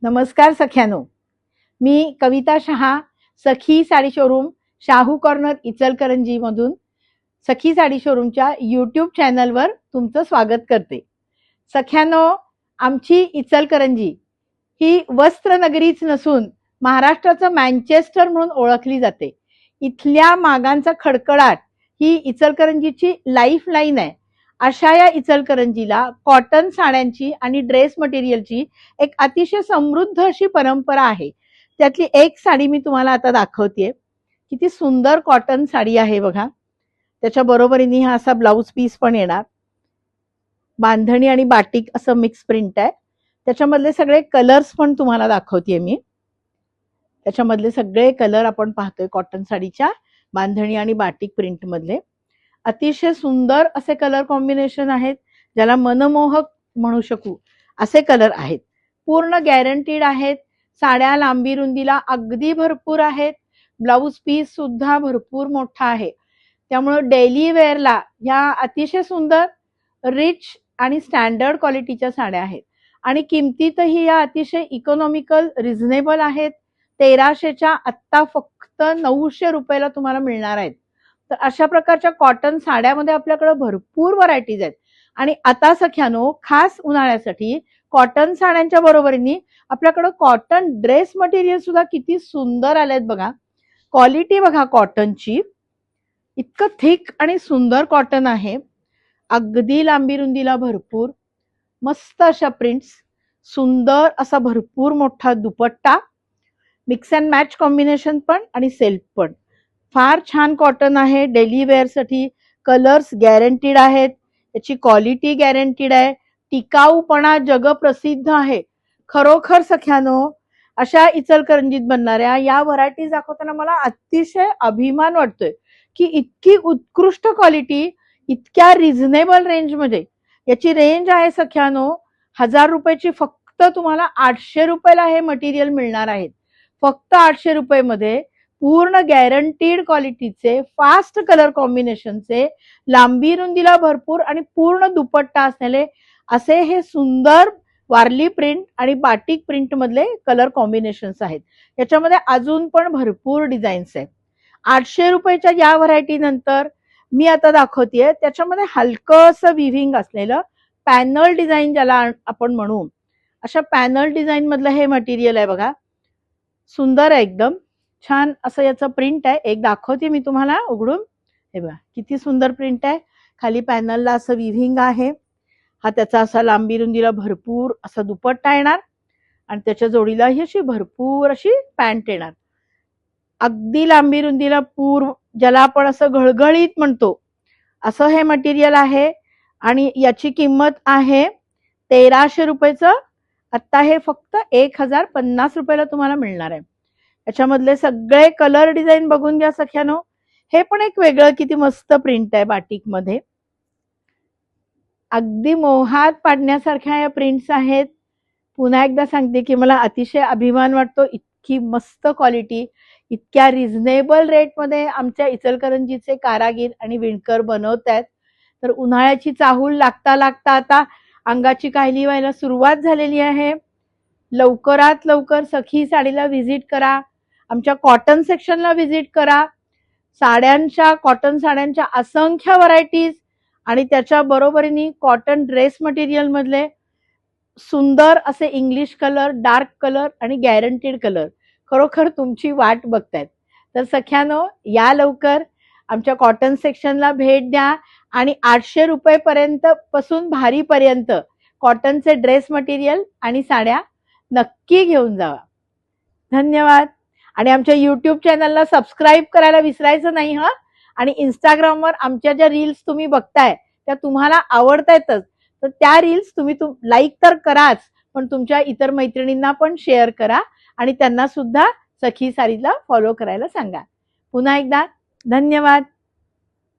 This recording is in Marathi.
नमस्कार सख्यानो, मी कविता शहा, सखी साडी शोरूम, शाहू कॉर्नर इचलकरंजी मधून सखी साडी शोरूमच्या यूट्यूब चॅनलवर तुमचं स्वागत करते. सख्यानो, आमची इचलकरंजी ही वस्त्रनगरीच नसून महाराष्ट्राचं मँचेस्टर म्हणून ओळखली जाते. इथल्या मागांचा खडखडाट ही इचलकरंजीची लाईफ लाईन आहे. अशा या इचलकरंजीला कॉटन साड्यांची आणि ड्रेस मटेरियलची एक अतिशय समृद्ध अशी परंपरा आहे. त्यातली एक साडी मी तुम्हाला आता दाखवतेय. किती सुंदर कॉटन साडी आहे बघा. त्याच्या बरोबरीने हा असा ब्लाउज पीस पण येणार. बांधणी आणि बाटिक असं मिक्स प्रिंट आहे. त्याच्यामधले सगळे कलर्स पण तुम्हाला दाखवतेय मी. त्याच्यामधले सगळे कलर आपण पाहतोय कॉटन साडीच्या बांधणी आणि बाटिक प्रिंट मधले. अतिशय सुंदर असे कलर कॉम्बिनेशन आहेत, ज्याला मनमोहक म्हणू शकू असे कलर आहेत. पूर्ण गॅरंटीड आहेत. साड्या लांबी रुंदीला अगदी भरपूर आहेत. ब्लाउज पीस सुद्धा भरपूर मोठा आहे. त्यामुळे डेली वेअरला ह्या अतिशय सुंदर रिच आणि स्टँडर्ड क्वालिटीच्या साड्या आहेत आणि किमतीतही या अतिशय इकॉनॉमिकल रिझनेबल आहेत. 1300च्या आत्ता फक्त 900 रुपयाला तुम्हाला मिळणार आहेत. तर अशा प्रकारच्या कॉटन साड्यामध्ये आपल्याकडे भरपूर व्हरायटीज आहेत. आणि आता सख्यानो, खास उन्हाळ्यासाठी कॉटन साड्यांच्या बरोबरीने आपल्याकडे कॉटन ड्रेस मटेरियल सुद्धा किती सुंदर आलेत बघा. क्वालिटी बघा कॉटनची, इतकं थिक आणि सुंदर कॉटन आहे. अगदी लांबी रुंदीला भरपूर मस्त अशा प्रिंट्स, सुंदर असा भरपूर मोठा दुपट्टा, मिक्स अँड मॅच कॉम्बिनेशन पण आणि सेल्फ पण. फार छान कॉटन आहे. डेली वेअर साठी कलर्स गॅरंटीड आहेत. याची क्वालिटी गॅरंटीड आहे. टिकाऊपणा जगप्रसिद्ध आहे. खरोखर सख्यानो, अशा इचलकरंजीत बनणाऱ्या या व्हरायटीज दाखवताना मला अतिशय अभिमान वाटतोय की इतकी उत्कृष्ट क्वालिटी इतक्या रिझनेबल रेंज मध्ये. याची रेंज आहे सख्यानो 1000 रुपयाची. फक्त तुम्हाला 800 रुपयाला हे मटेरियल मिळणार आहेत. फक्त 800 रुपये मध्ये पूर्ण गॅरंटीड क्वालिटीचे, फास्ट कलर कॉम्बिनेशनचे, लांबी रुंदीला भरपूर आणि पूर्ण दुपट्टा असलेले असे हे सुंदर वारली प्रिंट आणि बाटिक प्रिंट मधले कलर कॉम्बिनेशन्स आहेत. याच्यामध्ये अजून पण भरपूर डिझाईन्स आहेत. 800 रुपयाच्या या व्हरायटी नंतर मी आता दाखवतेय त्याच्यामध्ये हलकंसं विव्हिंग असलेलं पॅनल डिझाईन, ज्याला आपण म्हणू, अशा पॅनल डिझाईन मधलं हे मटेरियल आहे बघा. सुंदर आहे, एकदम छान असं याचं प्रिंट आहे. एक दाखवते मी तुम्हाला उघडून. हे बघा किती सुंदर प्रिंट आहे. खाली पॅनलला असं विव्हिंग आहे. हा त्याचा असा लांबी रुंदीला भरपूर असा दुपट्टा येणार आणि त्याच्या जोडीला ही अशी भरपूर अशी पॅन्ट येणार. अगदी लांबी रुंदीला ज्याला आपण असं घळघळीत म्हणतो असं हे मटेरियल आहे. आणि याची किंमत आहे 1300 रुपयाचं. आता हे फक्त 1050 रुपयाला तुम्हाला मिळणार आहे. याच्यामधले सगळे कलर डिझाईन बघून घ्या सख्यानो. हे पण एक वेगळं किती मस्त प्रिंट आहे बाटिक मध्ये. अगदी मोहात पाडण्यासारख्या या प्रिंट्स आहेत. पुन्हा एकदा सांगते की मला अतिशय अभिमान वाटतो. इतकी मस्त क्वालिटी इतक्या रिझनेबल रेट मध्ये आमच्या इचलकरंजीचे कारागीर आणि विणकर बनवत आहेत. तर उन्हाळ्याची चाहूल लागता लागता आता अंगाची काहिली व्हायला सुरुवात झालेली आहे. लवकरात लवकर सखी साडीला व्हिजिट करा. आमच्या कॉटन सेक्शनला व्हिजिट करा. कॉटन साड्यांच्या असंख्य व्हरायटीज आणि त्याच्या बरोबरीने कॉटन ड्रेस मटेरियल मधले सुंदर असे इंग्लिश कलर, डार्क कलर आणि गॅरंटीड कलर खरोखर तुमची वाट बघतायत. तर सख्यानो, या लवकर आमच्या कॉटन सेक्शनला भेट द्या आणि 800 रुपयेपर्यंत पासून भारीपर्यंत कॉटनचे ड्रेस मटेरियल आणि साड्या नक्की घेऊन जावा. धन्यवाद. आणि आमच्या यूट्यूब चॅनलला सबस्क्राईब करायला विसरायचं नाही हा. आणि इंस्टाग्रामवर आमच्या ज्या रील्स तुम्ही बघताय त्या तुम्हाला आवडतायतच, तर त्या रील्स तुम्ही लाईक तर कराच, पण तुमच्या इतर मैत्रिणींना पण शेअर करा आणि त्यांना सुद्धा सखी साडीला फॉलो करायला सांगा. पुन्हा एकदा धन्यवाद.